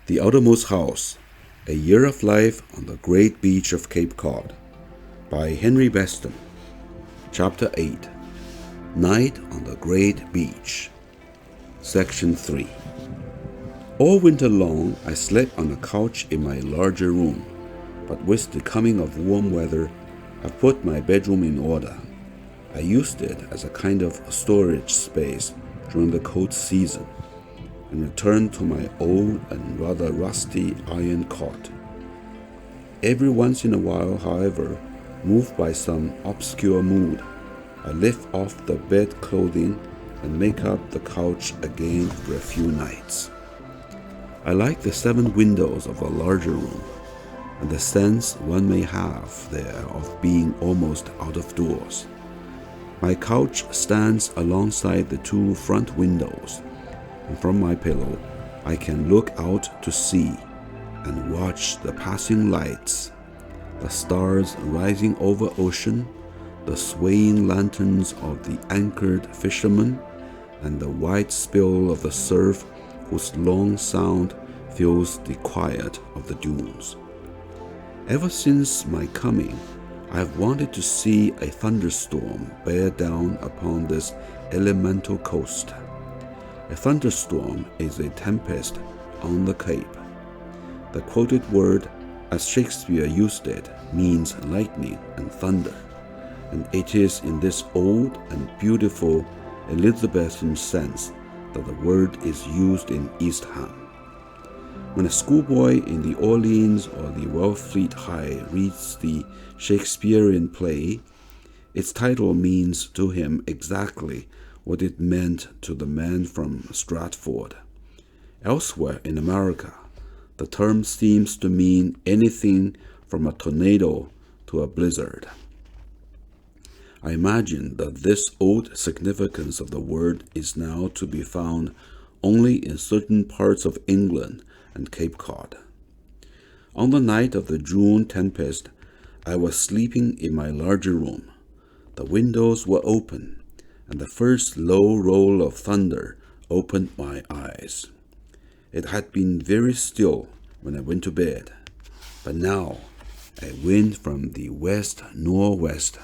The Outermost House, A Year of Life on the Great Beach of Cape Cod by Henry Beston. Chapter 8, Night on the Great Beach. Section 3. All winter long I slept on a couch in my larger room, but with the coming of warm weather, I put my bedroom in order. I used it as a kind of storage space during the cold season, and returned to my old and rather rusty iron cot. Every once in a while, however, moved by some obscure mood, I lift off the bed clothing and make up the couch again for a few nights. I like the 7 windows of a larger room, and the sense one may have there of being almost out of doors. My couch stands alongside the 2 front windows, and from my pillow I can look out to sea and watch the passing lights, the stars rising over ocean, the swaying lanterns of the anchored fishermen, and the white spill of the surf whose long sound fills the quiet of the dunes. Ever since my coming, I have wanted to see a thunderstorm bear down upon this elemental coast. A thunderstorm is a tempest on the Cape. The quoted word, as Shakespeare used it, means lightning and thunder, and it is in this old and beautiful Elizabethan sense that the word is used in Eastham. When a schoolboy in the Orleans or the Wellfleet High reads the Shakespearean play, its title means to him exactly what it meant to the man from Stratford. Elsewhere in America, the term seems to mean anything from a tornado to a blizzard. I imagine that this old significance of the word is now to be found only in certain parts of England and Cape Cod. On the night of the June tempest, I was sleeping in my larger room. The windows were open, and the first low roll of thunder opened my eyes. It had been very still when I went to bed, but now a wind from the west-northwest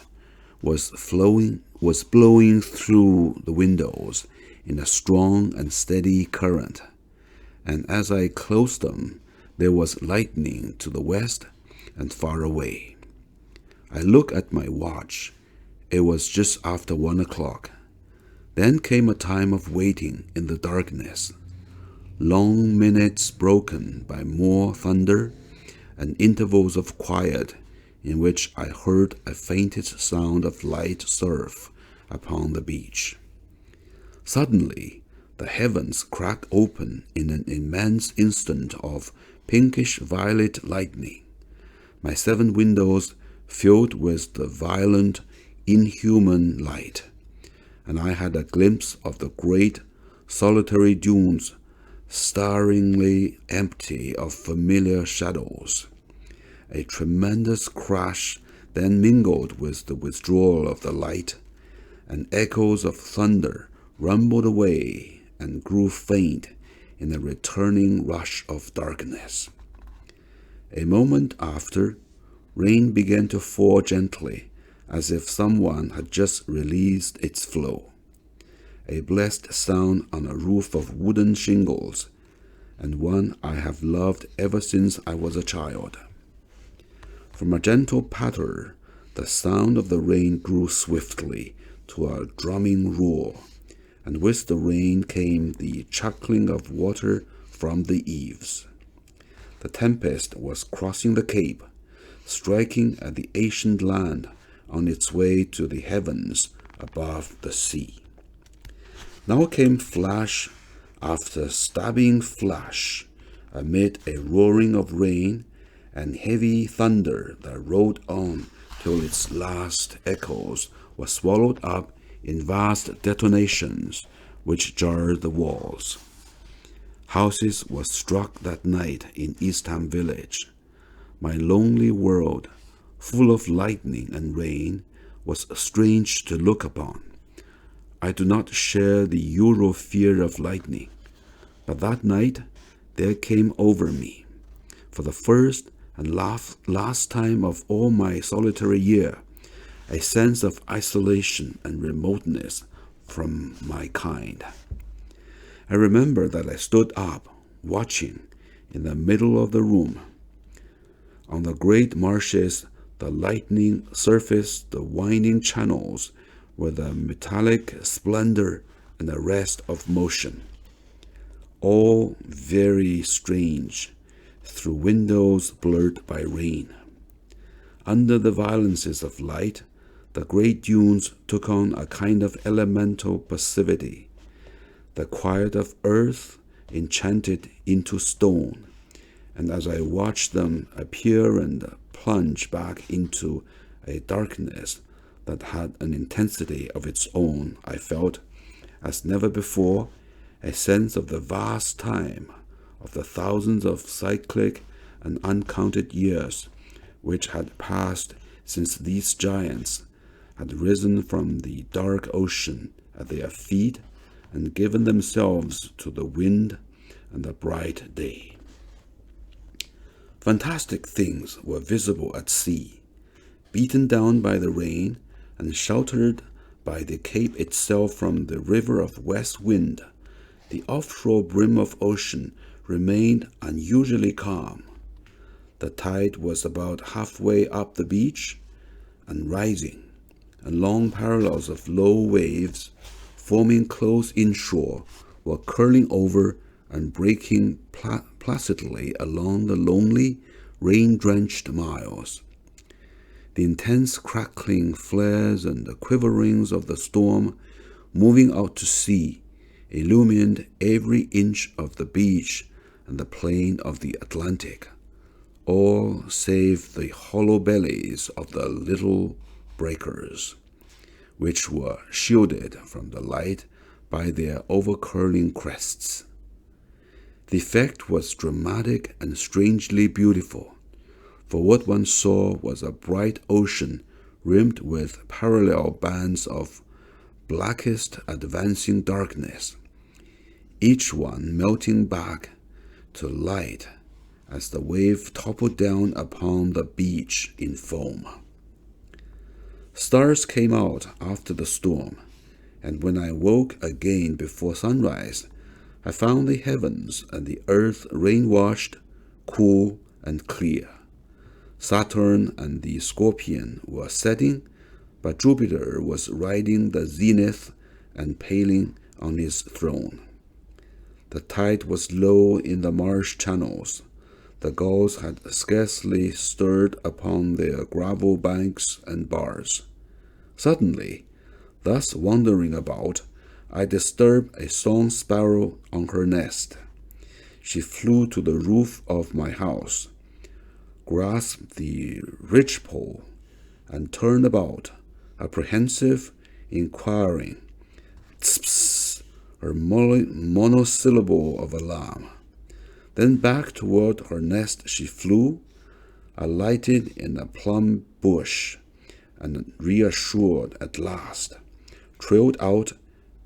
was blowing through the windows in a strong and steady current, and as I closed them, there was lightning to the west and far away. I looked at my watch. It was just after 1 o'clock. Then came a time of waiting in the darkness, long minutes broken by more thunder, and intervals of quiet in which I heard a faintest sound of light surf upon the beach. Suddenly, the heavens cracked open in an immense instant of pinkish-violet lightning. My 7 windows filled with the violent, inhuman light, and I had a glimpse of the great, solitary dunes, staringly empty of familiar shadows. A tremendous crash then mingled with the withdrawal of the light, and echoes of thunder rumbled away and grew faint in a returning rush of darkness. A moment after, rain began to fall gently, as if someone had just released its flow. A blessed sound on a roof of wooden shingles, and one I have loved ever since I was a child. From a gentle patter, the sound of the rain grew swiftly to a drumming roar, and with the rain came the chuckling of water from the eaves. The tempest was crossing the Cape, striking at the ancient land on its way to the heavens above the sea. Now came flash after stabbing flash, amid a roaring of rain and heavy thunder that rolled on till its last echoes were swallowed up in vast detonations which jarred the walls. Houses were struck that night in Eastham village. My lonely world, full of lightning and rain, was strange to look upon. I do not share the usual fear of lightning, but that night there came over me, for the first and last time of all my solitary year, a sense of isolation and remoteness from my kind. I remember that I stood up, watching, in the middle of the room. On the great marshes, the lightning surfaced the winding channels with a metallic splendor and arrest of motion. All very strange, through windows blurred by rain. Under the violences of light, the great dunes took on a kind of elemental passivity. The quiet of earth enchanted into stone, and as I watched them appear and plunge back into a darkness that had an intensity of its own, I felt, as never before, a sense of the vast time, of the thousands of cyclic and uncounted years which had passed since these giants had risen from the dark ocean at their feet and given themselves to the wind and the bright day. Fantastic things were visible at sea, beaten down by the rain and sheltered by the cape itself from the river of west wind. The offshore brim of ocean remained unusually calm. The tide was about halfway up the beach and rising, and long parallels of low waves forming close inshore were curling over and breaking placidly along the lonely, rain-drenched miles. The intense crackling flares and the quiverings of the storm moving out to sea illumined every inch of the beach and the plain of the Atlantic, all save the hollow bellies of the little breakers, which were shielded from the light by their overcurling crests. The effect was dramatic and strangely beautiful, for what one saw was a bright ocean rimmed with parallel bands of blackest advancing darkness, each one melting back to light as the wave toppled down upon the beach in foam. Stars came out after the storm, and when I woke again before sunrise, I found the heavens and the earth rain-washed, cool, and clear. Saturn and the Scorpion were setting, but Jupiter was riding the zenith and paling on his throne. The tide was low in the marsh channels. The gulls had scarcely stirred upon their gravel banks and bars. Suddenly, thus wandering about, I disturbed a song sparrow on her nest. She flew to the roof of my house, grasped the ridgepole, and turned about, apprehensive, inquiring. Tss, her monosyllable of alarm. Then back toward her nest she flew, alighted in a plum bush, and reassured at last, trilled out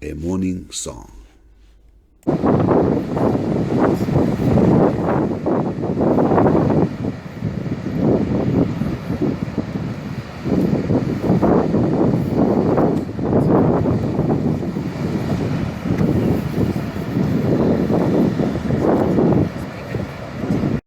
a morning song.